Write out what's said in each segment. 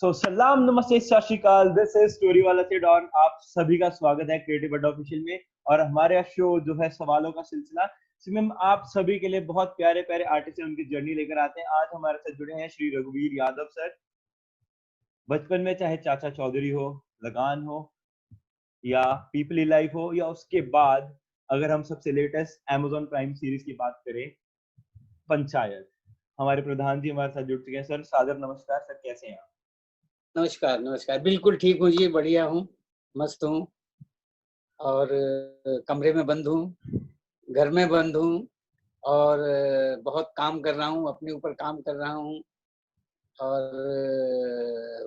सलाम नमस्ते सत श्री अकाल। दिस इज स्टोरी वाला से डॉन। आप सभी का स्वागत है क्रिएटिव अड्डा ऑफिशियल में। और हमारे शो जो है सवालों का सिलसिला, इसमें हम आप सभी के लिए बहुत प्यारे प्यारे आर्टिस्ट उनकी जर्नी लेकर आते हैं। आज हमारे साथ जुड़े हैं श्री रघुवीर यादव सर। बचपन में चाहे चाचा चौधरी हो, लगान हो, या पीपली लाइफ हो, या उसके बाद अगर हम सबसे लेटेस्ट अमेजोन प्राइम सीरीज की बात करें, पंचायत, हमारे प्रधान जी हमारे साथ जुड़ चुके हैं। सर सादर नमस्कार। सर कैसे हैं आप? नमस्कार, नमस्कार। बिल्कुल ठीक हूँ जी, बढ़िया हूँ, मस्त हूँ और कमरे में बंद हूँ, घर में बंद हूँ और बहुत काम कर रहा हूँ, अपने ऊपर काम कर रहा हूँ और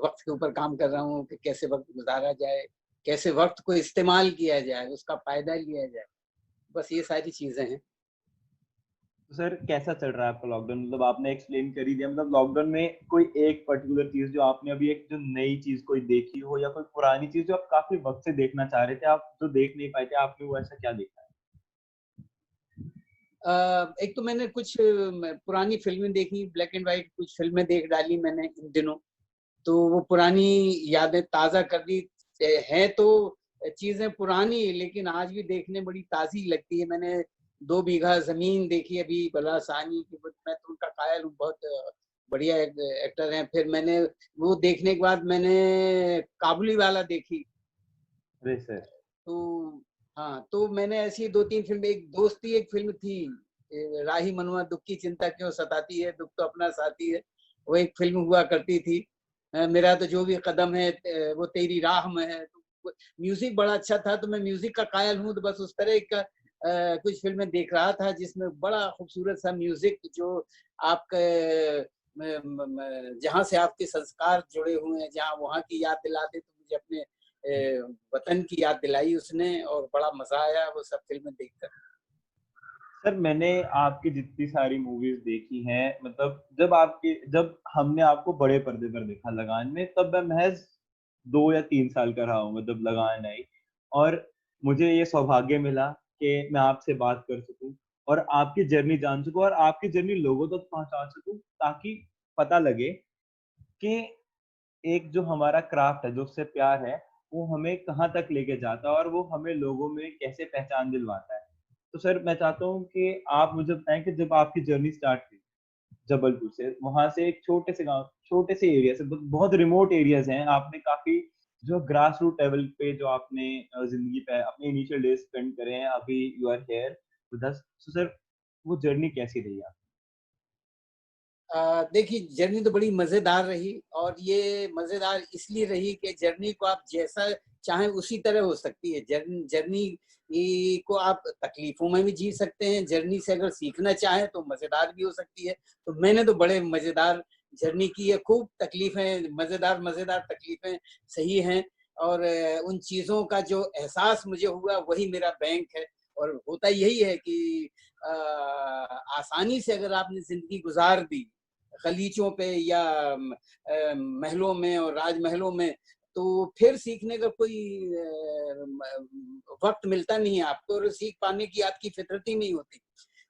वक़्त के ऊपर काम कर रहा हूँ कि कैसे वक़्त गुज़ारा जाए, कैसे वक़्त को इस्तेमाल किया जाए, उसका फ़ायदा लिया जाए। बस ये सारी चीज़ें हैं। तो सर कैसा चल रहा है आपका लॉकडाउन? मतलब आपने एक्सप्लेन कर ही दिया। मतलब लॉकडाउन में कोई एक पर्टिकुलर चीज जो आपने अभी एक जो नई चीज कोई देखी हो, या कोई पुरानी चीज जो आप काफी वक्त से देखना चाह रहे थे, आप जो देख नहीं पाए थे, आपने वो ऐसा क्या देखा है? एक तो मैंने कुछ पुरानी फ़िल्में देखी, ब्लैक एंड व्हाइट कुछ फ़िल्में देख डाली मैंने इन दिनों। तो वो पुरानी यादें ताज़ा कर दी। हैं तो चीज़ें पुरानी, लेकिन आज भी देखने बड़ी ताज़ी लगती है। मैंने 2 बीघा ज़मीन देखी अभी, बलराज साहनी की। मैं तो उनका कायल हूँ, बहुत बढ़िया एक्टर हैं। फिर मैंने वो देखने के बाद मैंने काबुलीवाला देखी। अरे सर। तो हाँ, तो मैंने ऐसी 2-3 फ़िल्में, एक दोस्ती एक फ़िल्म थी, राही मनुआ दुःख की चिंता क्यों सताती है, दुःख तो अपना साथी है। वो एक फ़िल्म हुआ करती थी। मेरा तो जो भी कदम है वो तेरी राह में है। तो म्यूज़िक बड़ा अच्छा था, तो मैं म्यूज़िक का कायल हूँ, तो बस उस तरह का कुछ फ़िल्में देख रहा था जिसमें बड़ा खूबसूरत सा म्यूज़िक, जो आपके म म म जहाँ से आपके संस्कार जुड़े हुए हैं, जहाँ वहाँ की याद दिला दे, तो मुझे अपने वतन की याद दिलाई उसने और बड़ा मज़ा आया वो सब फ़िल्में देखकर। सर मैंने आपकी जितनी सारी मूवीज देखी हैं, मतलब जब हमने आपको बड़े पर्दे पर देखा लगान में, तब मैं महज 2 या 3 साल का रहा हूँ जब लगान आई। और मुझे ये सौभाग्य मिला कि मैं आपसे बात कर सकूं और आपकी जर्नी जान सकूं और आपकी जर्नी लोगों तक पहुंचा सकूं, ताकि पता लगे कि एक जो हमारा क्राफ्ट है, जो उससे प्यार है, वो हमें कहाँ तक लेके जाता है और वो हमें लोगों में कैसे पहचान दिलवाता है। तो सर मैं चाहता हूँ कि आप मुझे बताएं कि जब आपकी जर्नी स्टार्ट हुई जबलपुर से, वहां से एक छोटे से गांव, छोटे से एरिया से, बहुत रिमोट एरियाज हैं, आपने काफी जो ग्रास रूट लेवल पे जो आपने जिंदगी पे अपने इनिशियल डेज स्पेंड करे हैं, अभी you are here with us. तो सर वो जर्नी कैसी रही आप? देखिए, जर्नी तो बड़ी मज़ेदार रही और ये मज़ेदार इसलिए रही कि जर्नी को आप जैसा चाहें उसी तरह हो सकती है। जर्नी को आप तकलीफ़ों में भी जी सकते हैं, जर्नी से अगर सीखना चाहें तो मज़ेदार भी हो सकती है। तो मैंने तो बड़े मज़ेदार जर्नी की है, खूब तकलीफ़ें, मज़ेदार तकलीफ़ें सही हैं और उन चीज़ों का जो एहसास मुझे हुआ वही मेरा बैंक है। और होता यही है कि आसानी से अगर आपने ज़िंदगी गुज़ार दी गलीचों पे या महलों में और राजमहलों में, तो फिर सीखने का कोई वक़्त मिलता नहीं है आपको और सीख पाने की आपकी फितरत ही नहीं होती।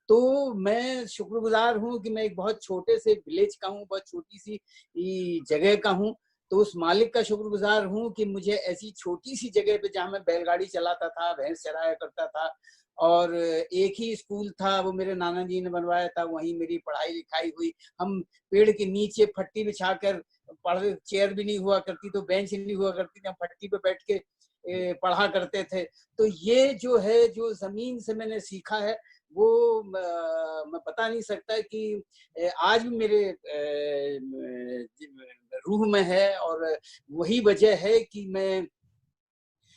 तो मैं शुक्रगुज़ार हूँ कि मैं एक बहुत छोटे से विलेज का हूँ, बहुत छोटी-सी जगह का हूँ। तो उस मालिक का शुक्रगुज़ार हूँ कि मुझे ऐसी छोटी-सी जगह पे, जहाँ मैं बैलगाड़ी चलाता था, भैंस चराया करता था और एक ही स्कूल था, वो मेरे नाना जी ने बनवाया था, वहीं मेरी पढ़ाई-लिखाई हुई। हम पेड़ के नीचे फट्टी बिछाकर पढ़ चेयर भी नहीं हुआ करती, तो बेंच नहीं हुआ करती थी, हम फट्टी पे बैठ के पढ़ा करते थे। तो ये जो है, जो ज़मीन से मैंने सीखा है, वो मैं बता नहीं सकता कि आज भी मेरे रूह में है और वही वजह है कि मैं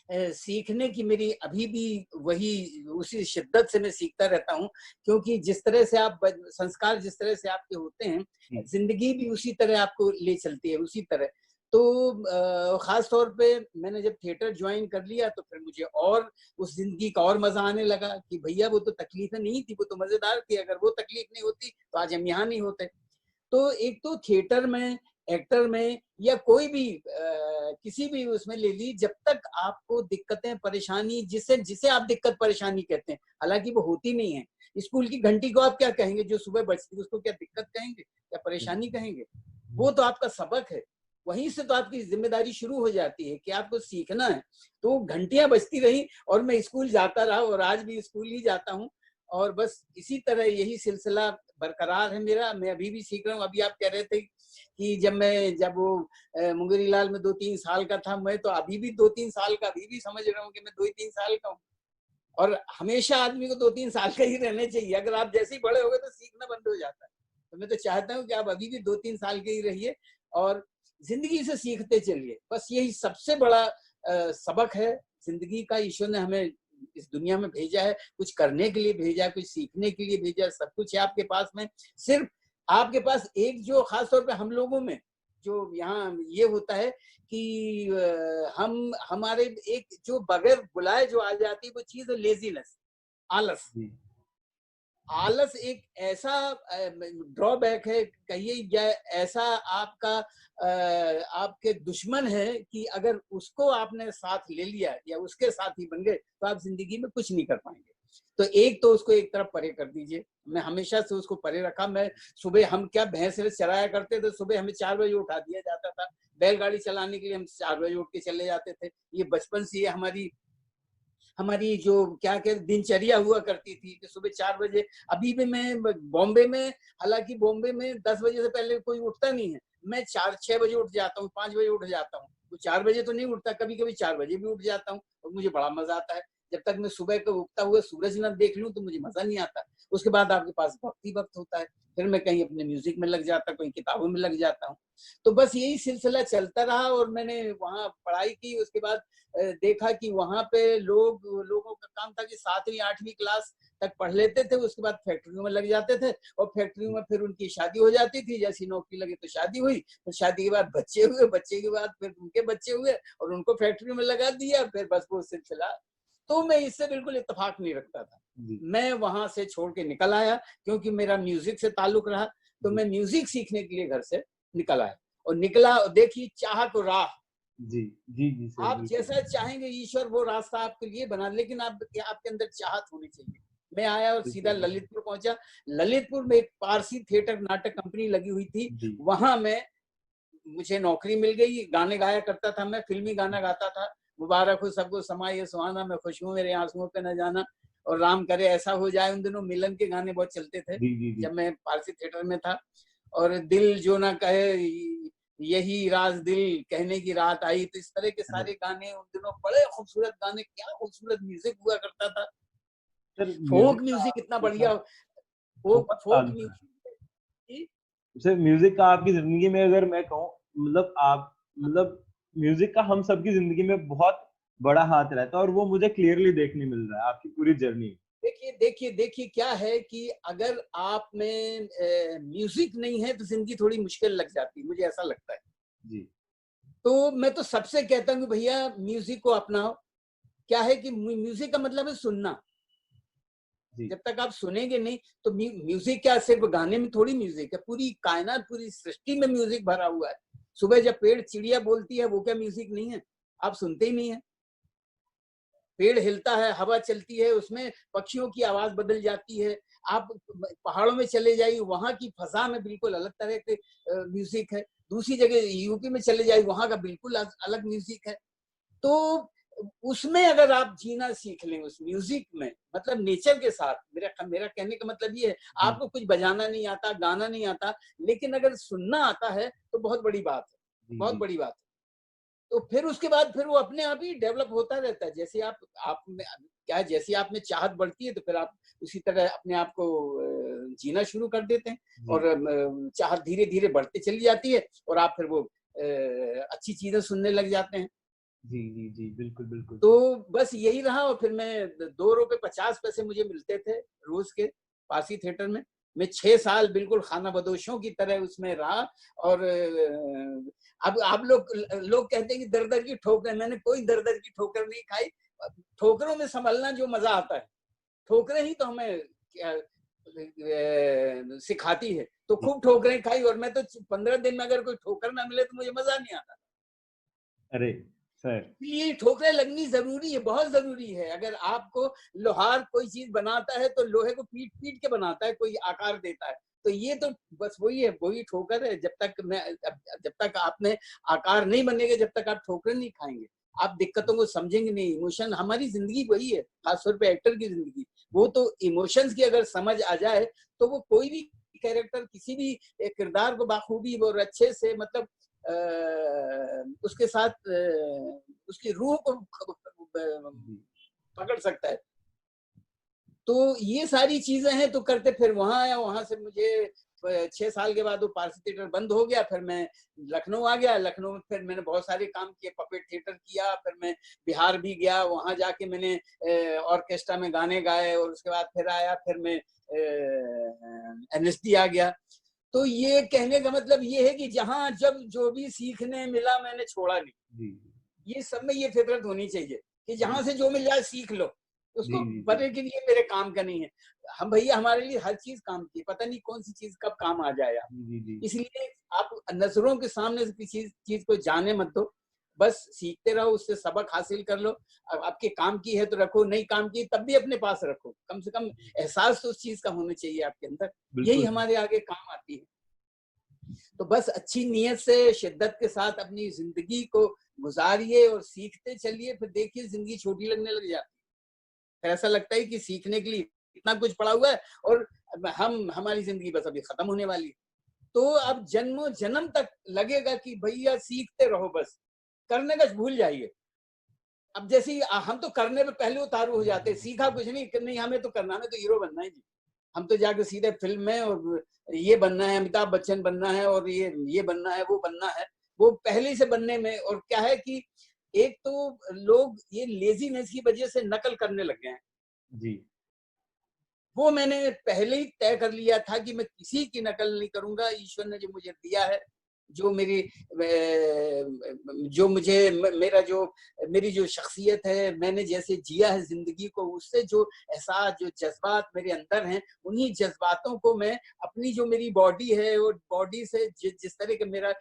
सीखने की मेरी अभी भी वही उसी शिद्दत से मैं सीखता रहता हूँ, क्योंकि जिस तरह से आप संस्कार जिस तरह से आपके होते हैं, जी। जिंदगी भी उसी तरह आपको ले चलती है, उसी तरह। तो खास तौर पे मैंने जब थिएटर ज्वाइन कर लिया तो फिर मुझे और उस जिंदगी का और मजा आने लगा कि भैया वो तो तकलीफें नहीं थी, वो तो मजेदार थी। अगर वो तकलीफ नहीं होती तो आज हम यहाँ नहीं होते। तो एक तो थिएटर में, एक्टर में या कोई भी किसी भी उसमें ले ली, जब तक आपको दिक्कतें परेशानी, जिसे जिसे आप दिक्कत परेशानी कहते हैं, हालांकि वो होती नहीं है। स्कूल की घंटी को आप क्या कहेंगे जो सुबह बजती है, उसको क्या दिक्कत कहेंगे, क्या परेशानी कहेंगे? वो तो आपका सबक है। वहीं से तो आपकी जिम्मेदारी शुरू हो जाती है कि आपको सीखना है। तो घंटियां बजती रही और मैं स्कूल जाता रहा और आज भी स्कूल ही जाता हूँ और बस इसी तरह यही सिलसिला बरकरार है मेरा। मैं अभी भी सीख रहा हूँ। अभी आप कह रहे थे कि जब वो मुंगेरी लाल में 2-3 साल का था, मैं तो अभी भी 2-3 साल का अभी भी समझ रहा हूँ कि मैं 2-3 साल का हूँ। और हमेशा आदमी को 2-3 साल का ही रहने चाहिए। अगर आप जैसे ही बड़े हो गए तो सीखना बंद हो जाता है। तो मैं तो चाहता हूँ कि आप अभी भी 2-3 साल के ही रहिए और जिंदगी से सीखते चलिए। बस यही सबसे बड़ा सबक है जिंदगी का। ईश्वर ने हमें इस दुनिया में भेजा है, कुछ करने के लिए भेजा है, कुछ सीखने के लिए भेजा है। सब कुछ है आपके पास में। सिर्फ आपके पास एक जो खासतौर पे हम लोगों में जो यहाँ ये होता है कि हम हमारे एक जो बगैर बुलाए जो आ जाती है वो चीज है लेजीनेस, आलस। आलस एक ऐसा ड्रॉबैक है कहिए, या ऐसा आपका आपके दुश्मन है कि अगर उसको आपने साथ ले लिया या उसके साथ ही बन गए तो आप जिंदगी में कुछ नहीं कर पाएंगे। तो एक तो उसको एक तरफ परे कर दीजिए। मैं हमेशा से उसको परे रखा। मैं सुबह, हम क्या भैंस चराया करते थे, सुबह हमें 4 बजे उठा दिया जाता था बैलगाड़ी चलाने के लिए। हम 4 बजे उठ के चले जाते थे। ये बचपन से ये हमारी जो क्या कहते दिनचर्या हुआ करती थी कि सुबह 4 बजे। अभी भी मैं बॉम्बे में, हालांकि बॉम्बे में 10 बजे से पहले कोई उठता नहीं है, मैं 4-6 बजे उठ जाता हूँ, 5 बजे उठ जाता हूँ। तो 4 बजे तो नहीं उठता, कभी कभी 4 बजे भी उठ जाता हूँ और मुझे बड़ा मजा आता है। जब तक मैं सुबह को उगता हुआ सूरज न देख लूं तो मुझे मजा नहीं आता। उसके बाद आपके पास भक्ति वक्त होता है, फिर मैं कहीं अपने म्यूजिक में लग जाता, कहीं किताबों में लग जाता हूँ। तो बस यही सिलसिला चलता रहा और मैंने वहाँ पढ़ाई की। उसके बाद देखा कि वहां पे लोगों का काम था कि 7वीं 8वीं क्लास तक पढ़ लेते थे, उसके बाद फैक्ट्रियों में लग जाते थे और फैक्ट्रियों में फिर उनकी शादी हो जाती थी। जैसी नौकरी लगी तो शादी हुई, फिर शादी के बाद बच्चे हुए, बच्चे के बाद फिर उनके बच्चे हुए और उनको फैक्ट्रियों में लगा दिया। फिर बस वो सिलसिला। तो मैं इससे बिल्कुल इत्तेफाक नहीं रखता था। मैं वहां से छोड़ के निकल आया क्योंकि मेरा म्यूजिक से ताल्लुक रहा। तो मैं म्यूजिक सीखने के लिए घर से निकल आया और निकला। देखिए, चाह तो राह, जी जी जी सर, आप बिल्कुल। जैसा चाहेंगे ईश्वर वो रास्ता आपके लिए बना, लेकिन आपके अंदर चाहत होनी चाहिए। मैं आया और सीधा बिल्कुल। ललितपुर पहुंचा। ललितपुर में एक पारसी थिएटर नाटक कंपनी लगी हुई थी। जी वहां मैं मुझे नौकरी मिल गई। गाने गाया करता था, मैं फिल्मी गाना गाता था। मुबारक हो सबको समा ये सुहाना, मैं खुश हूँ मेरे आंसुओं पे न जाना, और राम करे ऐसा हो जाए। उन दिनों मिलन के गाने बहुत चलते थे जी जी जी जब मैं पारसी थिएटर में था। और दिल जो ना कहे यही राज दिल कहने की रात आई, तो इस तरह के सारे गाने उन दिनों बड़े खूबसूरत गाने। क्या खूबसूरत म्यूजिक हुआ करता था। सर, फोक म्यूजिक का म्यूजिक इतना आपके बढ़िया। साथ बहुत फोक ताल्लुक है। म्यूजिक। सर, म्यूजिक का आपकी जिंदगी में अगर मैं कहूँ, मतलब आप, मतलब म्यूजिक का हम सबकी जिंदगी में बहुत बड़ा हाथ रहता है और वो मुझे क्लियरली देखने मिल रहा है आपकी पूरी जर्नी में। देखिए देखिए देखिए, क्या है कि अगर आप में म्यूजिक नहीं है तो जिंदगी थोड़ी मुश्किल लग जाती है, मुझे ऐसा लगता है। जी तो मैं तो सबसे कहता हूँ कि भैया म्यूजिक को अपनाओ। क्या है कि म्यूजिक का मतलब है सुनना। जी जब तक आप सुनेंगे नहीं तो म्यूजिक क्या सिर्फ गाने में थोड़ी म्यूजिक है, पूरी कायनात, पूरी सृष्टि में म्यूजिक भरा हुआ है। सुबह जब पेड़ चिड़िया बोलती है वो क्या म्यूजिक नहीं है? आप सुनते ही नहीं है। पेड़ हिलता है, हवा चलती है, उसमें पक्षियों की आवाज बदल जाती है। आप पहाड़ों में चले जाइए, वहां की फजा में बिल्कुल अलग तरह के म्यूजिक है। दूसरी जगह यूपी में चले जाइए, वहां का बिल्कुल अलग म्यूजिक है। तो उसमें अगर आप जीना सीख लें उस म्यूजिक में, मतलब नेचर के साथ, मेरा कहने का मतलब ये है, जी आपको कुछ बजाना नहीं आता, गाना नहीं आता, लेकिन अगर सुनना आता है तो बहुत बड़ी बात है, जी बहुत जी बड़ी बात है। तो फिर उसके बाद फिर वो अपने आप ही डेवलप होता रहता है। जैसे आप में क्या है, जैसी आप में चाहत बढ़ती है तो फिर आप उसी तरह अपने आप को जीना शुरू कर देते हैं जी और चाहत धीरे धीरे बढ़ती चली जाती है और आप फिर वो अच्छी चीजें सुनने लग जाते हैं। जी जी जी, बिल्कुल बिल्कुल तो सर। बस यही रहा। और फिर मैं 2 रुपए 50 पैसे मुझे मिलते थे रोज के पारसी थिएटर में। मैं 6 साल बिल्कुल खाना बदोशों की तरह उसमें रहा। और अब आप लोग कहते हैं कि दर दर की ठोकर, मैंने कोई दर दर की ठोकर नहीं खाई। ठोकरों में संभलना जो मजा आता है, ठोकरें ही तो हमें सिखाती है। तो जी। खूब ठोकरें खाई और मैं तो 15 दिन में अगर कोई ठोकर ना मिले तो मुझे मजा नहीं आता। अरे सर। ये ठोकरें लगनी जरूरी है, बहुत जरूरी है। अगर आपको लोहार कोई चीज बनाता है तो लोहे को पीट पीट के बनाता है, कोई आकार देता है। तो ये तो बस वही है, वही ठोकर है। जब तक आप में आकार नहीं बनेगा, जब तक आप ठोकरें नहीं खाएंगे, आप दिक्कतों को समझेंगे नहीं। इमोशन, हमारी जिंदगी वही है, खासतौर पे एक्टर की जिंदगी। वो तो इमोशंस की अगर समझ आ जाए तो वो कोई भी कैरेक्टर, किसी भी किरदार को बाखूबी और अच्छे से, मतलब उसके साथ उसकी रूह को पकड़ सकता है। तो ये सारी चीजें हैं। तो करते फिर वहां आया, वहां से मुझे 6 साल के बाद वो पारसी थिएटर बंद हो गया। फिर मैं लखनऊ आ गया। लखनऊ में फिर मैंने बहुत सारे काम किए, पपेट थिएटर किया। फिर मैं बिहार भी गया, वहां जाके मैंने ऑर्केस्ट्रा में गाने गाए। और उसके बाद फिर आया, फिर मैं एनएसडी आ गया। तो ये कहने का मतलब ये है कि जहां जब जो भी सीखने मिला मैंने छोड़ा नहीं। ये सब में ये फितरत होनी चाहिए कि जहां से जो मिल जाए सीख लो, उसको बड़े के लिए मेरे काम का नहीं है। हम भैया, हमारे लिए हर चीज काम की, पता नहीं कौन सी चीज कब काम आ जाए आप। इसलिए आप नजरों के सामने से किसी चीज को जाने मत दो, बस सीखते रहो, उससे सबक हासिल कर लो। अब आपके काम की है तो रखो, नहीं काम की तब भी अपने पास रखो। कम से कम एहसास तो उस चीज का होना चाहिए आपके अंदर, यही हमारे आगे काम आती है। तो बस अच्छी नीयत से, शिद्दत के साथ अपनी जिंदगी को गुजारिए और सीखते चलिए। फिर देखिए जिंदगी छोटी लगने लग जाती है। फिर ऐसा लगता है कि सीखने के लिए इतना कुछ पड़ा हुआ है और हमारी जिंदगी बस अभी खत्म होने वाली है। तो अब जन्मों जन्म तक लगेगा कि भैया सीखते रहो, बस करने का भूल जाइए। अब जैसे हम तो करने में पहले उतारू हो जाते, सीखा कुछ नहीं, हमें तो करना, हमें तो हीरो बनना है जी। हम तो जाके सीधे फिल्म में और ये बनना है, अमिताभ बच्चन बनना है और ये बनना है, वो बनना है। वो पहले से बनने में, और क्या है कि एक तो लोग ये लेजीनेस की वजह से नकल करने लग गए हैं जी। वो मैंने पहले ही तय कर लिया था कि मैं किसी की नकल नहीं करूंगा। ईश्वर ने जो मुझे दिया है, जो मेरी जो मुझे मेरा जो मेरी जो शख्सियत है, मैंने जैसे जिया है जिंदगी को, उससे जो एहसास, जो जज्बात मेरे अंदर हैं, उन्हीं जज्बातों को मैं अपनी जो मेरी बॉडी है, और बॉडी से जिस तरह का मेरा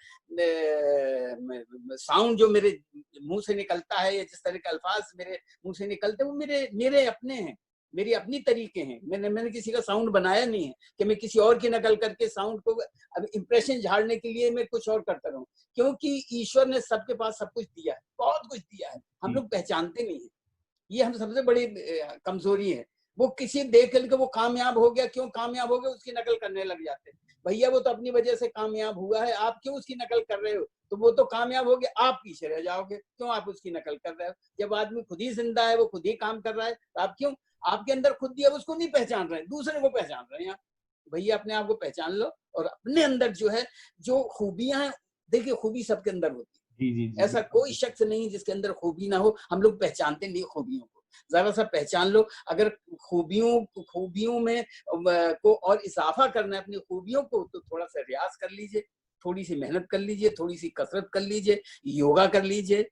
साउंड जो मेरे मुंह से निकलता है, या जिस तरह के अल्फाज मेरे मुंह से निकलते हैं, वो मेरे अपने हैं, मेरी अपनी तरीके हैं। मैंने किसी का साउंड बनाया नहीं है कि मैं किसी और की नकल करके साउंड को अब इंप्रेशन झाड़ने के लिए मैं कुछ और करता रहूं। क्योंकि ईश्वर ने सबके पास सब कुछ दिया है, बहुत कुछ दिया है, हम लोग पहचानते नहीं है। ये हम सबसे बड़ी कमजोरी है। वो किसी देख करके वो कामयाब हो गया, क्यों कामयाब हो गया उसकी नकल करने लग जाते हैं। भैया वो तो अपनी वजह से कामयाब हुआ है, आप क्यों उसकी नकल कर रहे हो? तो वो तो कामयाब हो गया, आप पीछे रह जाओगे, क्यों आप उसकी नकल कर रहे हो? जब आदमी खुद ही जिंदा है, वो खुद ही काम कर रहा है, तो आप क्यों आपके अंदर खुद दिया उसको नहीं पहचान रहे, दूसरे को पहचान रहे हैं आप? भैया अपने आप को पहचान लो, और अपने अंदर जो है, जो खूबियां हैं, देखिए खूबी सबके अंदर होती है। जी। ऐसा कोई शख्स नहीं जिसके अंदर खूबी ना हो। हम लोग पहचानते नहीं खूबियों को, जरा सा पहचान लो। अगर खूबियों में को और इजाफा करना है अपनी खूबियों को, तो थोड़ा सा रियाज कर लीजिए, थोड़ी सी मेहनत कर लीजिए, थोड़ी सी कसरत कर लीजिए, योगा कर लीजिए,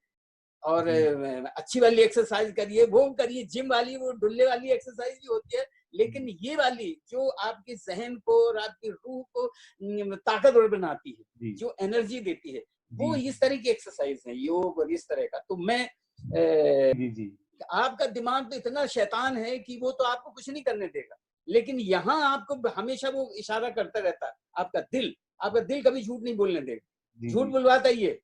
और अच्छी वाली एक्सरसाइज करिए, वो करिए जिम वाली, वो डुल्ले वाली एक्सरसाइज भी होती है। लेकिन ये वाली जो आपके जहन को और आपकी रूह को ताकतवर बनाती है, जो एनर्जी देती है, वो इस तरह की एक्सरसाइज है, योग और इस तरह का। तो मैं आपका दिमाग तो इतना शैतान है कि वो तो आपको कुछ नहीं करने देगा, लेकिन यहाँ आपको हमेशा वो इशारा करता रहता है। आपका दिल कभी झूठ नहीं बोलने देगा, झूठ बुलवाता ही है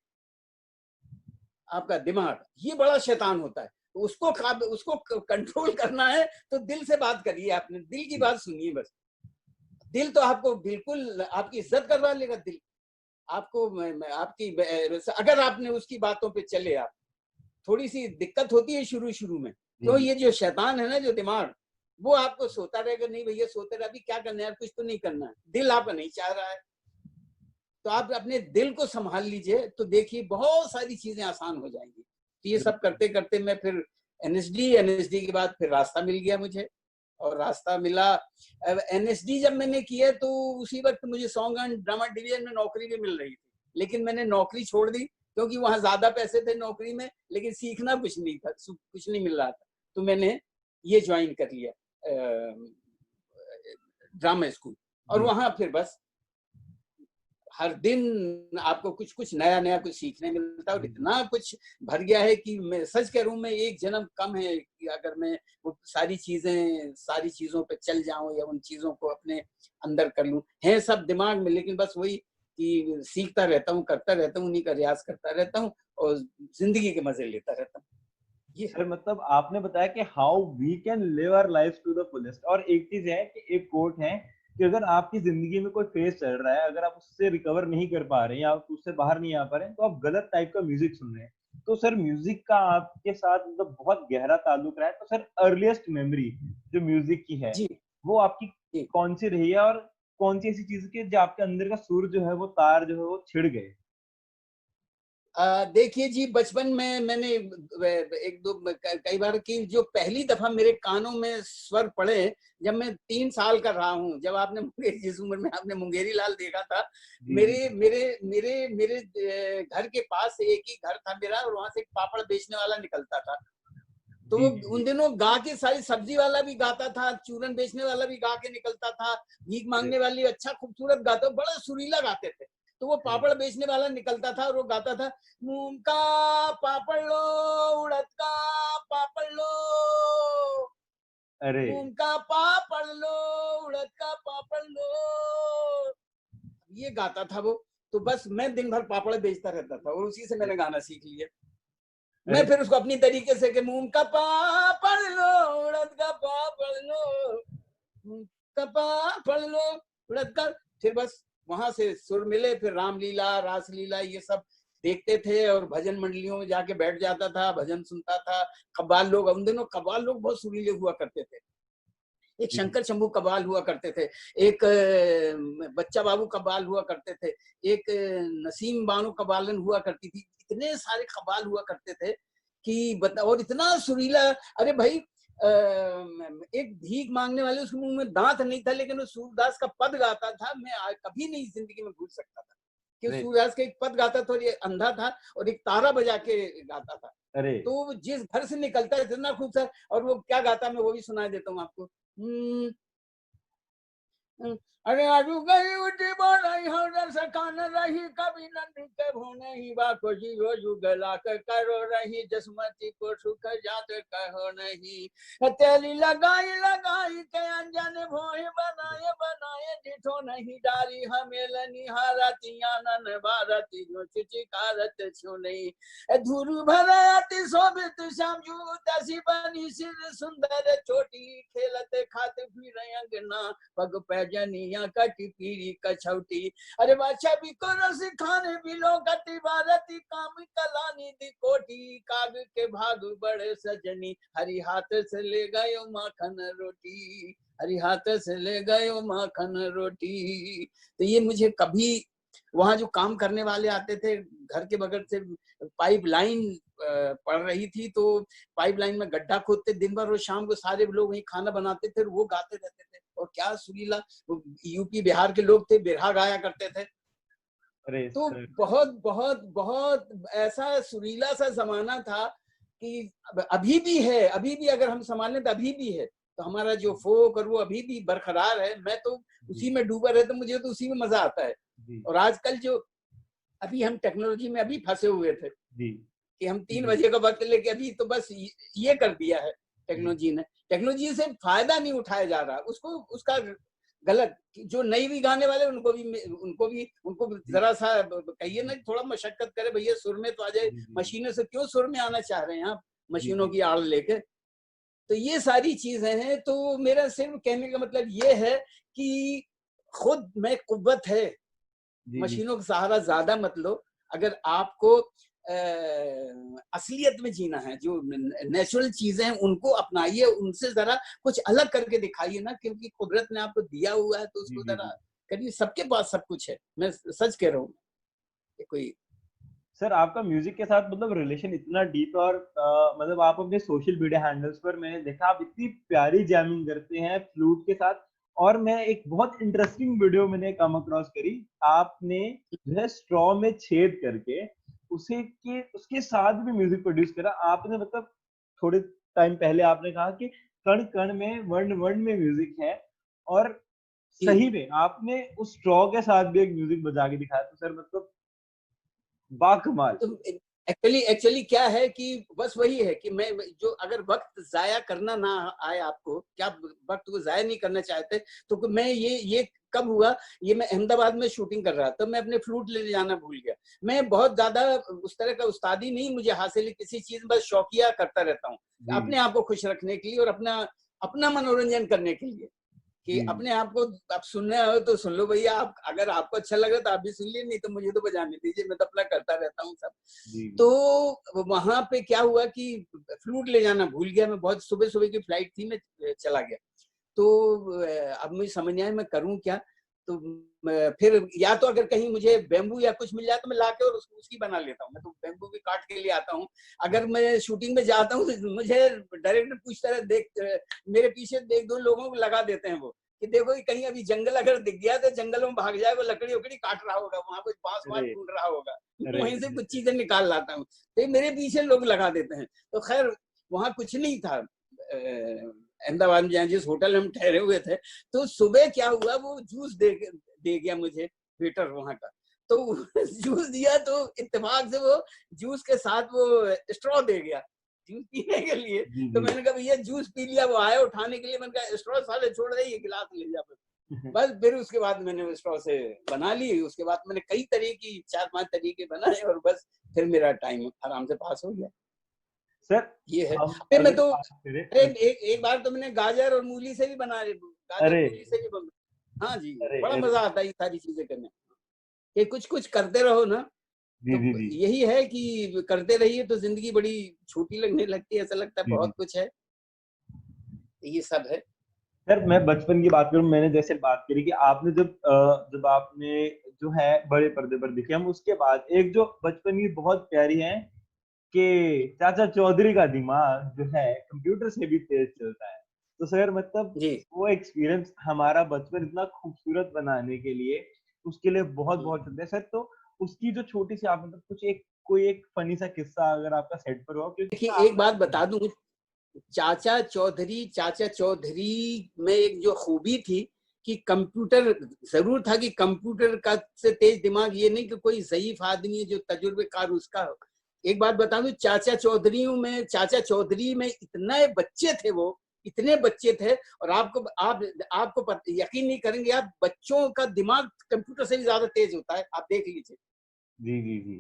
आपका दिमाग। ये बड़ा शैतान होता है। तो उसको कंट्रोल करना है तो दिल से बात करिए, आपने दिल की बात सुनिए बस। दिल तो आपको बिल्कुल आपकी इज्जत करवा लेगा। दिल आपको आपकी अगर आपने उसकी बातों पे चले, आप थोड़ी सी दिक्कत होती है शुरू में, तो ये जो शैतान है ना, जो दिमाग, वो आपको सोता रहेगा, नहीं भैया सोते रहे, अभी क्या करना है यार, कुछ तो नहीं करना है, दिल आपका नहीं चाह रहा है। तो आप अपने दिल को संभाल लीजिए, तो देखिए बहुत सारी चीजें आसान हो जाएंगी। तो ये सब करते करते मैं फिर एनएसडी के बाद फिर रास्ता मिल गया मुझे, और रास्ता मिला। एनएसडी जब मैंने किया तो उसी वक्त मुझे सॉन्ग एंड ड्रामा डिवीजन में नौकरी भी मिल रही थी, लेकिन मैंने नौकरी छोड़ दी क्योंकि वहां ज्यादा पैसे थे नौकरी में, लेकिन सीखना कुछ नहीं था, कुछ नहीं मिल रहा था। तो मैंने ये ज्वाइन कर लिया ड्रामा स्कूल, और वहां फिर बस हर दिन आपको कुछ कुछ नया नया कुछ सीखने मिलता है, और जी, जी। इतना कुछ भर गया है कि मैं सच कह रहा हूँ, मैं एक जन्म कम है कि अगर मैं वो सारी चीजों पे चल जाऊं या उन चीजों को अपने अंदर कर लूं। है सब दिमाग में, लेकिन बस वही कि सीखता रहता हूँ, करता रहता हूँ, उन्हीं का रियाज करता रहता हूँ और जिंदगी के मजे लेता रहता हूँ। ये है। सर मतलब आपने बताया कि how we can live our life to the fullest, और एक चीज है कि एक कोट है कि अगर आपकी जिंदगी में कोई फेज चल रहा है, अगर आप उससे रिकवर नहीं कर पा रहे हैं या आप उससे बाहर नहीं आ पा रहे हैं, तो आप गलत टाइप का म्यूजिक सुन रहे हैं। तो सर म्यूजिक का आपके साथ मतलब बहुत गहरा ताल्लुक रहा है, तो सर अर्लीस्ट मेमोरी जो म्यूजिक की है जी वो आपकी जी। कौन सी रही है, और कौन सी ऐसी चीज की जो आपके अंदर का सुर जो है वो तार जो है वो छिड़ गए? देखिए जी, बचपन में मैंने एक दो कई बार की जो पहली दफा मेरे कानों में स्वर पड़े, जब मैं 3 साल का रहा हूँ, जब आपने जिस उम्र में आपने मुंगेरी लाल देखा था, जी जी मेरे मेरे मेरे मेरे घर के पास एक ही घर था मेरा, और वहां से एक पापड़ बेचने वाला निकलता था। तो जी वो जी उन जी। दिनों गा के, सारी सब्जी वाला भी गाता था, चूरन बेचने वाला भी गा के निकलता था, भीख अरे मांगने वाली अच्छा खूबसूरत गाता, बड़ा सुरीला गाते थे। तो वो अरे पापड़ बेचने वाला निकलता था और वो गाता था, मूंग का पापड़ लो, उड़द का पापड़ लो, अरे मूंग का पापड़ लो, उड़द का पापड़ लो, ये गाता था वो। तो बस मैं दिन भर पापड़ बेचता रहता था और उसी से मैंने गाना सीख लिया। मैं अरे फिर उसको अपनी तरीके से कि मूंग का पापड़ लो, उड़द का पापड़ लो, मूंग का पापड़ लो, उड़द का। फिर बस वहां से सुर मिले, फिर रामलीला, रासलीला, ये सब देखते थे और भजन मंडलियों में जाके बैठ जाता था, भजन सुनता था। कव्वाल लोग, उन दिनों कव्वाल लोग बहुत सुरीले हुआ करते थे। एक जी शंकर शंभू कव्वाल हुआ करते थे, एक बच्चा बाबू कव्वाल हुआ करते थे, एक नसीम बानो कव्वालन हुआ करती थी। इतने सारे कव्वाल हुआ करते थे कि बता, और इतना सुरीला। अरे भाई, एक भीख मांगने वाले, उसके मुंह में दांत नहीं था, लेकिन वो सूरदास का पद गाता था। मैं कभी नहीं जिंदगी में भूल सकता था कि अरे सूरदास का एक पद गाता था, और ये अंधा था और एक तारा बजा के गाता था। अरे तो जिस घर से निकलता है इतना खूबसूरत, और वो क्या गाता, मैं वो भी सुना देता हूँ आपको। अरे आजू गई उठी बोलाई हो रस खान रही, कभी नंदी के भोने ही बाको जी हो जुगला के करो रही, जसमती को सुख जात कहो नहीं, तेली लगाई लगाई के अंजन भोई बनाए बनाए, डिठो नहीं डारी हमेल निहारती आनन भारती जो चिचिकारत छो नहीं, धुरु भरती शोभित श्याम जू तसी बनी सिर सुंदर चोटी, खेलते खाते फिर अंगना, पग पैजनिया कटी पीरी कछौटी, अरे बादशाह भी करो सिखाने बिलो कटी भारती, काम कलानी दी कोठी, काग के भाग बड़े सजनी, हरि हाथ से ले गए माखन रोटी, हरि हाथ से ले गए माखन रोटी। तो ये मुझे कभी, वहां जो काम करने वाले आते थे, घर के बगल से पाइप लाइन पड़ रही थी, तो पाइप लाइन में गड्ढा खोदते दिन भर, और शाम को सारे लोग वही खाना बनाते थे, वो गाते रहते थे। और क्या सुरीला, यूपी बिहार के लोग थे, बिरहा गाया करते थे। अरे तो सर बहुत बहुत बहुत ऐसा सुरीला सा जमाना था कि अभी भी है, अभी भी अगर हम संभालें तो अभी भी है। तो हमारा जो फोक और वो अभी भी बरकरार है। मैं तो जी उसी में डूबा रहता, मुझे तो उसी में मजा आता है। जी और आजकल जो, अभी हम टेक्नोलॉजी में अभी फंसे हुए थे जी कि हम 3 जी बजे का वक्त लेके, अभी तो बस ये कर दिया है जी टेक्नोलॉजी ने। टेक्नोलॉजी से फायदा नहीं उठाया जा रहा, उसको उसका गलत। जो नई भी गाने वाले, उनको भी जी जरा सा कहिए ना, थोड़ा मशक्कत करे भैया, सुर में तो आ जाए। जी जी मशीनों से क्यों सुर में आना चाह रहे हैं आप, जी मशीनों जी की आड़ लेके? तो ये सारी चीजें हैं। तो मेरा सिर्फ कहने का मतलब ये है कि खुद में कुव्वत है, जी जी मशीनों का सहारा ज्यादा मत लो। अगर आपको असलियत में जीना है, जो नेचुरल चीजें हैं उनको अपनाइए, उनसे जरा कुछ अलग करके दिखाइए ना, क्योंकि कुदरत ने आपको दिया हुआ है तो जी उसको जी जरा जी। करिए। सबके पास सब कुछ है, मैं सच कह रहा हूँ। कोई सर आपका म्यूजिक के साथ मतलब रिलेशन इतना डीप है, और मतलब आप अपने सोशल मीडिया हैंडल्स पर मैंने देखा आप इतनी प्यारी जैमिंग करते हैं फ्लूट के साथ। और मैं एक बहुत इंटरेस्टिंग वीडियो मैंने कम अक्रॉस करी, आपने जो है स्ट्रॉ में छेद करके उसे के उसके साथ भी म्यूजिक प्रोड्यूस करा आपने। मतलब थोड़े टाइम पहले आपने कहा कि कण कण में वर्ण वर्ण में म्यूजिक है, और सही में आपने उस स्ट्रॉ के साथ भी एक म्यूजिक बजा के दिखाया, तो सर मतलब बाकमाल। तो एक्चुअली एक्चुअली क्या है कि बस वही है कि मैं जो अगर वक्त जाया करना ना आए आपको, क्या वक्त को जाया नहीं करना चाहते, तो मैं ये कब हुआ, ये मैं अहमदाबाद में शूटिंग कर रहा था, मैं अपने फ्लूट ले जाना भूल गया। मैं बहुत ज्यादा उस तरह का उस्तादी नहीं मुझे हासिल है किसी चीज, बस शौकिया करता रहता हूँ जी अपने आप को खुश रखने के लिए और अपना अपना मनोरंजन करने के लिए, कि जी अपने आप को आप सुनने हो तो सुन लो भैया, आप अगर आपको अच्छा लगे तो आप भी सुन लिए, नहीं तो मुझे तो बजाने दीजिए, मैं तो अपना करता रहता हूँ सब। जी जी तो वहां पे क्या हुआ कि फ्लूट ले जाना भूल गया मैं, बहुत सुबह सुबह की फ्लाइट थी, मैं चला गया। तो अब मुझे समझ नहीं आया मैं करूं क्या। तो फिर या तो अगर कहीं मुझे बेम्बू या कुछ मिल जाए तो मैं लाके और उसकी बना लेता हूँ, मैं तो बेम्बू भी काट के ले आता हूँ। अगर मैं शूटिंग में जाता हूँ तो मुझे डायरेक्टर पूछता है, देख मेरे पीछे एक दो लोगों को लगा देते हैं वो, कि देखो कहीं अभी जंगल अगर दिख गया तो जंगल में भाग जाए, वो लकड़ी उकड़ी काट रहा होगा, वहां कुछ बांस वांस अरे ढूंढ रहा होगा, अरे वहीं से कुछ चीजें निकाल लाता हूँ, तो मेरे पीछे लोग लगा देते हैं। तो खैर वहां कुछ नहीं था अहमदाबाद में, जहाँ जिस होटल में हम ठहरे हुए थे। तो सुबह क्या हुआ, वो जूस दे गया मुझे वेटर वहां का। तो जूस दिया तो इत्तेफाक से वो जूस के साथ वो स्ट्रॉ दे गया जूस पीने के लिए। जी तो जी मैंने कहा भैया जूस पी लिया, वो आया उठाने के लिए, मैंने कहा स्ट्रॉ साले छोड़ दे, ये गिलास ले जा बस। फिर उसके बाद मैंने स्ट्रॉ से बना ली, उसके बाद मैंने कई तरह की 4-5 तरीके बनाए और बस फिर मेरा टाइम आराम से पास हो गया। सर। ये है। हम अरे मैं अगर तो बात करें एक बार तो मैंने गाजर और मूली से भी गाजर अरे मूली से भी हाँ जी, अरे बड़ा अरे मजा आता है ये सारी चीजें करने में। ये कुछ कुछ करते रहो ना, जी तो जी जी यही है कि करते रहिए तो जिंदगी बड़ी छोटी लगने लगती है, ऐसा लगता है जी जी बहुत कुछ है, ये सब है। सर, मैं बचपन की बात करूं, मैंने जैसे बात करी कि आपने जब आपने जो है बड़े पर्दे पर दिखे, हम उसके बाद एक जो बचपन की बहुत प्यारी है कि चाचा चौधरी का दिमाग जो है कंप्यूटर से भी तेज चलता है। तो सर मतलब जी। वो एक्सपीरियंस हमारा बचपन इतना खूबसूरत बनाने के लिए, उसके लिए बहुत बहुत शुक्रिया सर। तो उसकी जो छोटी सी आप मतलब कुछ एक कोई एक फनी सा किस्सा अगर आपका सेट पर हो, क्योंकि देखिए एक बात आपने बता दूं, चाचा चौधरी में एक जो खूबी थी कि कंप्यूटर जरूर था, कि कंप्यूटर का से तेज दिमाग ये नहीं कि कोई ज़ईफ आदमी है जो तजुर्बेकार उसका हो। एक बात बता दूं, चाचा चौधरी में इतने बच्चे थे, वो इतने बच्चे थे, और आपको यकीन नहीं करेंगे आप, बच्चों का दिमाग कंप्यूटर से भी ज्यादा तेज होता है, आप देख लीजिए। जी जी जी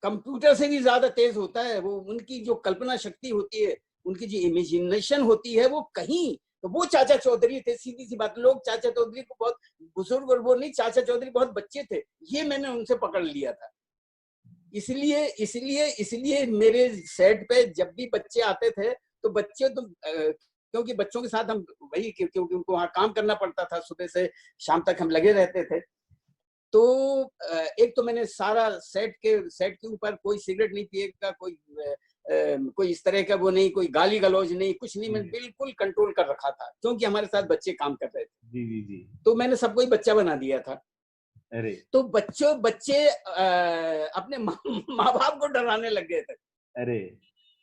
कंप्यूटर से भी ज्यादा तेज होता है वो, उनकी जो कल्पना शक्ति होती है, उनकी जो इमेजिनेशन होती है, वो कहीं, तो वो चाचा चौधरी थे। सीधी सी बात, लोग चाचा चौधरी को बहुत बुजुर्ग और वो नहीं, चाचा चौधरी बहुत बच्चे थे, ये मैंने उनसे पकड़ लिया था। इसलिए इसलिए इसलिए मेरे सेट पे जब भी बच्चे आते थे, तो बच्चे तो क्योंकि बच्चों के साथ हम वही, क्योंकि उनको वहां काम करना पड़ता था, सुबह से शाम तक हम लगे रहते थे। तो एक तो मैंने सारा सेट के ऊपर कोई सिगरेट नहीं पिएगा, कोई इस तरह का वो नहीं, कोई गाली गलौज नहीं, कुछ नहीं, मैंने जी बिल्कुल कंट्रोल कर रखा था, क्योंकि हमारे साथ बच्चे काम कर रहे थे। जी जी जी तो मैंने सबको ही बच्चा बना दिया था। अरे तो बच्चे अपने माँ बाप को डराने लग गए थे। अरे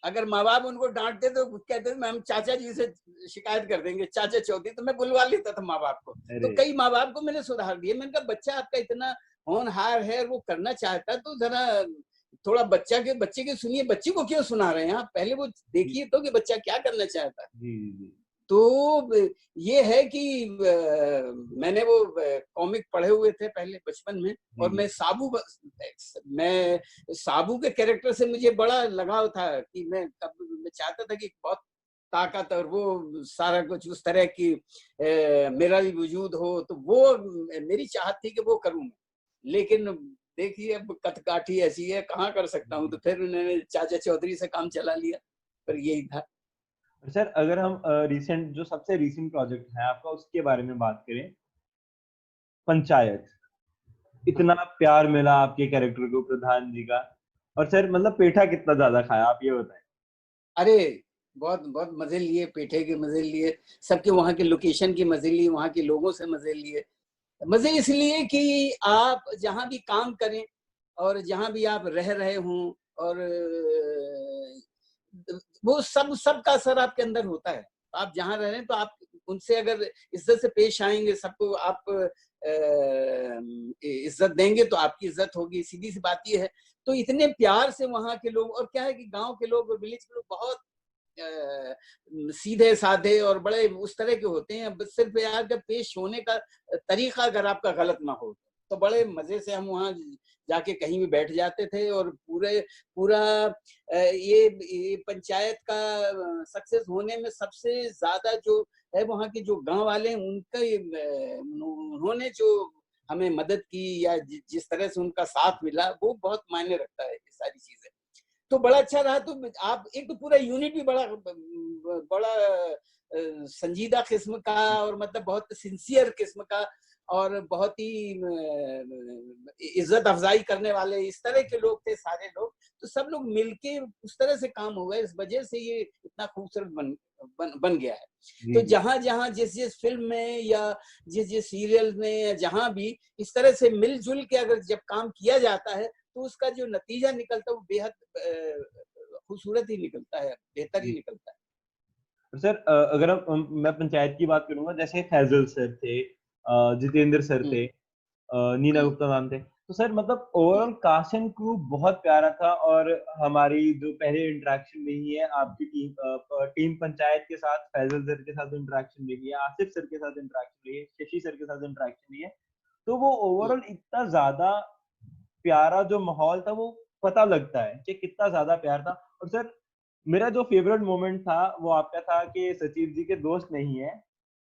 अगर माँ बाप उनको डांटते तो कहते थे हम चाचा जी से शिकायत कर देंगे, चाचा चौधरी, तो मैं बुलवा लेता था माँ बाप को। तो अरे कई माँ बाप को मैंने सुधार दिया, मैंने कहा बच्चा आपका इतना होनहार है, वो करना चाहता है, तो जरा थोड़ा बच्चे के सुनिए, बच्चे को क्यों सुना रहे हैं आप, पहले वो जी देखिए तो कि बच्चा क्या करना चाहता है। जी जी तो ये है कि मैंने वो कॉमिक पढ़े हुए थे पहले बचपन में, जी और जी मैं साबू के कैरेक्टर से मुझे बड़ा लगाव था, कि मैं चाहता था कि बहुत ताकत और वो सारा कुछ उस तरह की मेरा भी वजूद हो, तो वो मेरी चाहत थी कि वो करूं मैं। लेकिन देखिए अब कथकाठी ऐसी है, कहाँ कर सकता हूँ, तो फिर उन्होंने चाचा चौधरी से काम चला लिया, पर यही था। सर, अगर हम रिसेंट जो सबसे रिसेंट प्रोजेक्ट है आपका उसके बारे में बात करें, पंचायत, हाँ। इतना प्यार मिला आपके कैरेक्टर को प्रधान जी का। और सर मतलब पेठा कितना ज्यादा खाया आप ये बताएं। अरे बहुत बहुत मजे लिए, पेठे के मजे लिए, सबके वहाँ के लोकेशन की मजे लिए, वहाँ के लोगों से मजे लिए। मजे इसलिए कि आप जहाँ भी काम करें और जहाँ भी आप रह रहे हों, और वो सबका असर आपके अंदर होता है। आप जहाँ रह रहे हैं तो आप उनसे अगर इज्जत से पेश आएंगे, सबको आप इज्जत देंगे तो आपकी इज्जत होगी, सीधी सी बात ये है। तो इतने प्यार से वहाँ के लोग, और क्या है कि गांव के लोग और विलेज के लोग बहुत सीधे साधे और बड़े उस तरह के होते हैं। सिर्फ यार जब पेश होने का तरीका अगर आपका गलत ना हो तो बड़े मजे से हम वहाँ जाके कहीं भी बैठ जाते थे। और पूरा ये पंचायत का सक्सेस होने में सबसे ज्यादा जो है वहाँ के जो गांव वाले हैं उनका उन्होंने जो हमें मदद की या जिस तरह से उनका साथ मिला वो बहुत मायने रखता है ये सारी चीजें। तो बड़ा अच्छा रहा। तो आप एक तो पूरा यूनिट भी बड़ा संजीदा किस्म का और मतलब बहुत सिंसियर किस्म का और बहुत ही इज्जत अफजाई करने वाले इस तरह के लोग थे सारे लोग। तो सब लोग मिलके उस तरह से काम हुआ, इस वजह से ये इतना खूबसूरत बन गया है। तो जहां जहां जिस फिल्म में या जिस सीरियल में जहां भी इस तरह से मिलजुल के अगर जब काम किया जाता है तो उसका जो नतीजा निकलता है वो बेहद खूबसूरत ही निकलता है, बेहतर ही निकलता है। सर अगर मैं पंचायत की बात करूंगा, जैसे फैजल सर थे, जितेंद्र सर थे, नीना गुप्ता मैम थे, तो सर मतलब ओवरऑल कास्ट एंड क्रू बहुत प्यारा था। और हमारी जो पहले इंटरेक्शन रही है आपकी टीम पंचायत के साथ, फैजल सर के साथ इंटरेक्शन रही है, आसिफ सर के साथ इंटरेक्शन रही है, शशि सर के साथ इंटरेक्शन रही है, तो वो ओवरऑल इतना ज्यादा प्यारा जो माहौल था वो पता लगता है कि कितना ज्यादा प्यार था। और सर मेरा जो फेवरेट मोमेंट था वो आपका था कि सचिव जी के दोस्त नहीं है,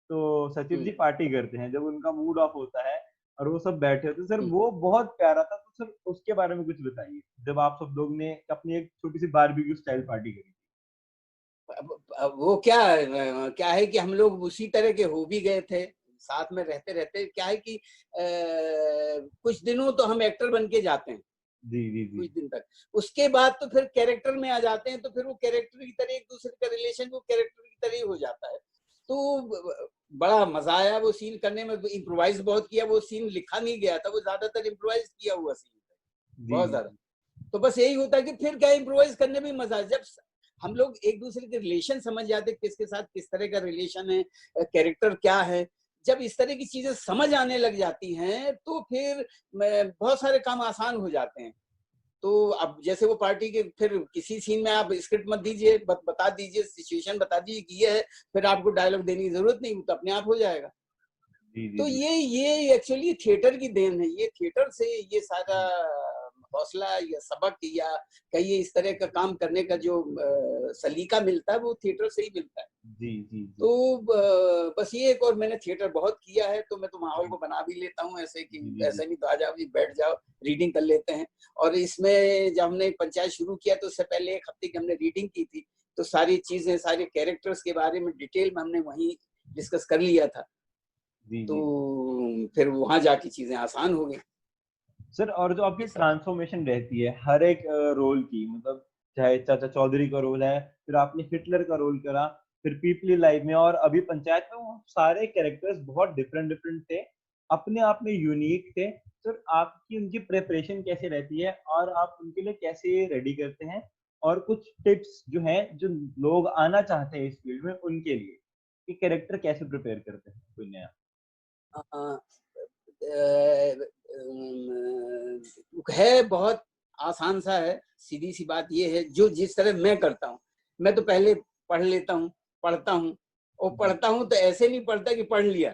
तो सचिव जी पार्टी करते हैं जब उनका मूड ऑफ होता है और वो सब बैठे होते हैं। सर वो बहुत प्यारा था। तो सर उसके बारे में कुछ बताइए, जब आप सब लोग ने अपनी एक छोटी सी बारबेक्यू स्टाइल पार्टी करी थी। वो क्या है कि हम लोग उसी तरह के हो भी गए थे साथ में रहते रहते। क्या है कि कुछ दिनों तो हम एक्टर बन के जाते हैं, जी कुछ दिन तक, उसके बाद तो फिर कैरेक्टर में आ जाते हैं। तो फिर वो कैरेक्टर की तरह एक दूसरे का रिलेशन वो कैरेक्टर की तरह ही हो जाता है। तो बड़ा मजा आया वो सीन करने में। इम्प्रोवाइज बहुत किया, वो सीन लिखा नहीं गया था, वो ज्यादातर इम्प्रोवाइज किया हुआ सीन था, बहुत ज्यादा। तो बस यही होता है कि फिर क्या इम्प्रोवाइज करने में मजा है, जब हम लोग एक दूसरे के रिलेशन समझ जाते, किसके साथ किस तरह का रिलेशन है, कैरेक्टर क्या है। जब इस तरह की चीजें समझ आने लग जाती हैं तो फिर बहुत सारे काम आसान हो जाते हैं। तो अब जैसे वो पार्टी के फिर किसी सीन में आप स्क्रिप्ट मत दीजिए, बता दीजिए, सिचुएशन बता दीजिए कि ये है, फिर आपको डायलॉग देने की जरूरत नहीं, तो अपने आप हो जाएगा। तो ये एक्चुअली थिएटर की देन है। ये थिएटर से ये सारा हौसला या सबक या कहिए इस तरह का काम करने का जो सलीका मिलता है वो थिएटर से ही मिलता है। जी। तो बस ये एक, और मैंने थिएटर बहुत किया है तो मैं तो माहौल को बना भी लेता हूँ ऐसे कि ऐसे नहीं तो आ जाओ जी, बैठ जाओ, रीडिंग कर लेते हैं। और इसमें जब हमने पंचायत शुरू किया तो उससे पहले एक हफ्ते की हमने रीडिंग की थी, तो सारी चीजें, सारे कैरेक्टर्स के बारे में डिटेल में हमने वहीं डिस्कस कर लिया था। तो फिर वहां जाके चीजें आसान हो गई सर। और जो आपकी ट्रांसफॉर्मेशन रहती है हर एक रोल की, मतलब चाहे चाचा चौधरी का रोल है, फिर आपने हिटलर का रोल करा, फिर पीपली लाइव में, और अभी पंचायत में, वो सारे कैरेक्टर्स बहुत डिफरेंट डिफरेंट थे, अपने आप में यूनिक थे। सर आपकी उनकी प्रिपरेशन कैसे रहती है और आप उनके लिए कैसे रेडी करते हैं, और कुछ टिप्स जो हैं जो लोग आना चाहते हैं इस फील्ड में उनके लिए, कि कैरेक्टर कैसे प्रिपेयर करते हैं कोई नया। है बहुत आसान सा है, सीधी सी बात ये है, जो जिस तरह मैं करता हूँ, मैं तो पहले पढ़ लेता हूँ, पढ़ता हूँ, और पढ़ता हूँ तो ऐसे नहीं पढ़ता कि पढ़ लिया,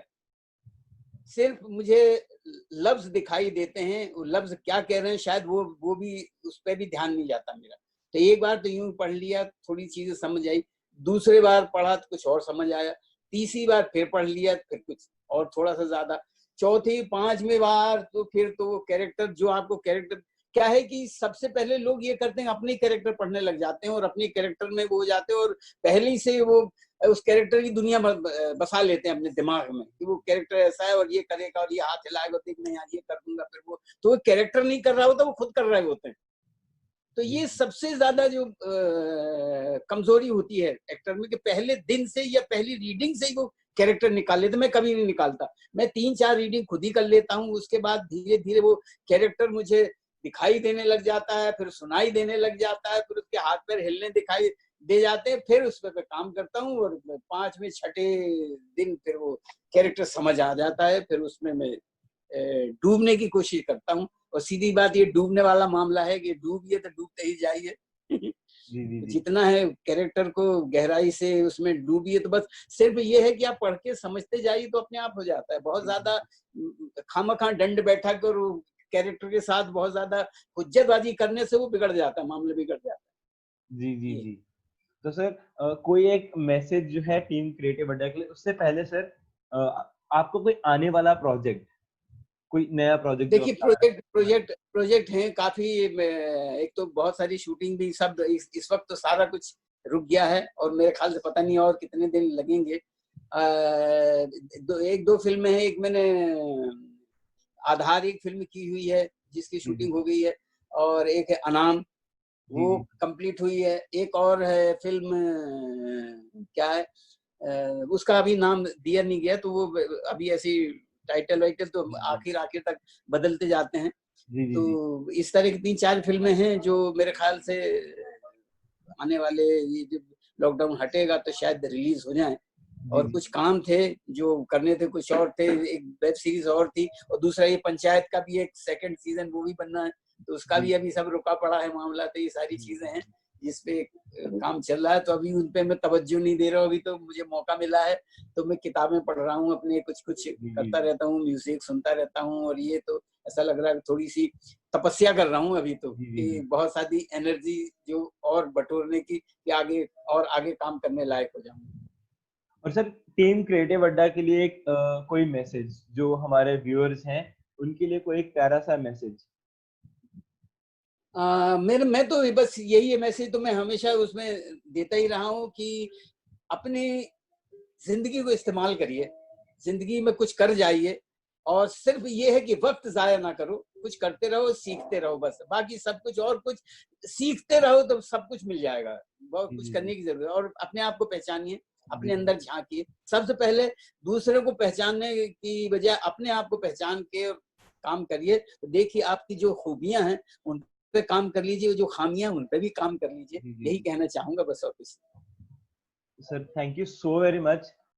सिर्फ मुझे लफ्ज दिखाई देते हैं, वो लफ्ज क्या कह रहे हैं शायद वो भी उस पर भी ध्यान नहीं जाता मेरा। तो एक बार तो यूं पढ़ लिया, थोड़ी चीजें समझ आई, दूसरे बार पढ़ा तो कुछ और समझ आया, तीसरी बार फिर पढ़ लिया, फिर कुछ और थोड़ा सा ज्यादा, चौथी पांचवी बार तो फिर तो वो कैरेक्टर जो आपको कैरेक्टर, क्या है कि सबसे पहले लोग ये करते हैं अपने कैरेक्टर पढ़ने लग जाते हैं और अपने कैरेक्टर में वो हो जाते हैं और पहले से वो उस कैरेक्टर की दुनिया बसा लेते हैं अपने दिमाग में कि वो कैरेक्टर ऐसा है और ये करेगा और ये हाथ हिलाएगा, देख मैं यहाँ ये कर दूंगा, फिर वो तो वो कैरेक्टर नहीं कर रहा होता, वो खुद कर रहे होते हैं। तो ये सबसे ज्यादा जो कमजोरी होती है एक्टर में कि पहले दिन से या पहली रीडिंग से ही वो कैरेक्टर निकाल लेते। मैं कभी नहीं निकालता, मैं 3-4 रीडिंग खुद ही कर लेता हूँ, उसके बाद धीरे धीरे वो कैरेक्टर मुझे दिखाई देने लग जाता है, फिर सुनाई देने लग जाता है, फिर उसके हाथ पैर हिलने दिखाई दे जाते हैं, फिर उस पे काम करता हूँ और 5वें 6ठे दिन फिर वो कैरेक्टर समझ आ जाता है, फिर उसमें मैं डूबने की कोशिश करता हूँ। और सीधी बात ये डूबने वाला मामला है कि डूबिए तो डूबते ही जाइए। जी जी जी। जितना है कैरेक्टर को गहराई से उसमें डूबिए, तो बस सिर्फ ये है कि आप पढ़ के समझते जाइए तो अपने आप हो जाता है। बहुत ज्यादा खामखा दंड बैठक और कैरेक्टर के साथ बहुत ज्यादा हुज्जतबाजी करने से वो बिगड़ जाता है, मामला बिगड़ जाता है। जी जी ये जी। तो सर कोई एक मैसेज जो है टीम क्रिएटिव अड्डा के लिए, उससे पहले सर आपको कोई आने वाला प्रोजेक्ट, कोई नया प्रोजेक्ट जो देखिए, आप प्रोजेक्ट हैं काफी। एक तो बहुत सारी शूटिंग भी सब इस वक्त तो सारा कुछ रुक गया है और मेरे ख्याल से पता नहीं और कितने दिन लगेंगे। एक दो फिल्में हैं, एक मैंने आधार एक फिल्म की हुई है जिसकी जी जी शूटिंग हो गई है, और एक है अनाम, जी वो जी कंप्लीट हुई है। एक और है फिल्म, क्या है, उसका अभी नाम दिया नहीं गया, तो वो अभी ऐसी टाइटल वाइटल तो आखिर आखिर तक बदलते जाते हैं। जी जी तो जी इस तरह की 3-4 फिल्में हैं जो मेरे ख्याल से आने वाले, ये जब लॉकडाउन हटेगा तो शायद रिलीज हो जाए। जी और जी कुछ काम थे जो करने थे, कुछ और थे, एक वेब सीरीज और थी, और दूसरा ये पंचायत का भी एक सेकंड सीजन वो भी बनना है, तो उसका जी भी अभी सब रुका पड़ा है मामला। तो ये सारी जी चीजें हैं जिसपे काम चल रहा है, तो अभी उन पे मैं तवज्जो नहीं दे रहा हूँ। अभी तो मुझे मौका मिला है तो मैं किताबें पढ़ रहा हूँ, अपने कुछ कुछ जी जी करता रहता हूँ, म्यूजिक सुनता रहता हूँ, और ये तो ऐसा लग रहा है थोड़ी सी तपस्या कर रहा हूँ अभी तो, जी जी कि जी। बहुत सारी एनर्जी जो और बटोरने की, कि आगे और आगे काम करने लायक हो जाऊँ। और सर टीम क्रिएटिव अड्डा के लिए एक कोई मैसेज जो हमारे व्यूअर्स हैं उनके लिए, कोई एक प्यारा सा मैसेज। मेरे मैं तो बस यही है मैसेज, तो मैं हमेशा उसमें देता ही रहा हूँ कि अपनी जिंदगी को इस्तेमाल करिए, जिंदगी में कुछ कर जाइए, और सिर्फ ये है कि वक्त जाया ना करो, कुछ करते रहो, सीखते रहो, बस बाकी सब कुछ, और कुछ सीखते रहो तो सब कुछ मिल जाएगा। बहुत जी कुछ जी जी करने की जरूरत है, और अपने आप को पहचानिए, जी अपने जी अंदर झांकिए। सबसे पहले दूसरे को पहचानने की बजाय अपने आप को पहचान के और काम करिए, तो देखिए आपकी जो खूबियां हैं उन पे काम कर लीजिए, जो खामियां उन पे भी काम कर लीजिए। जी जी यही जी। कहना चाहूंगा बस, और कुछ। Sir thank you so very much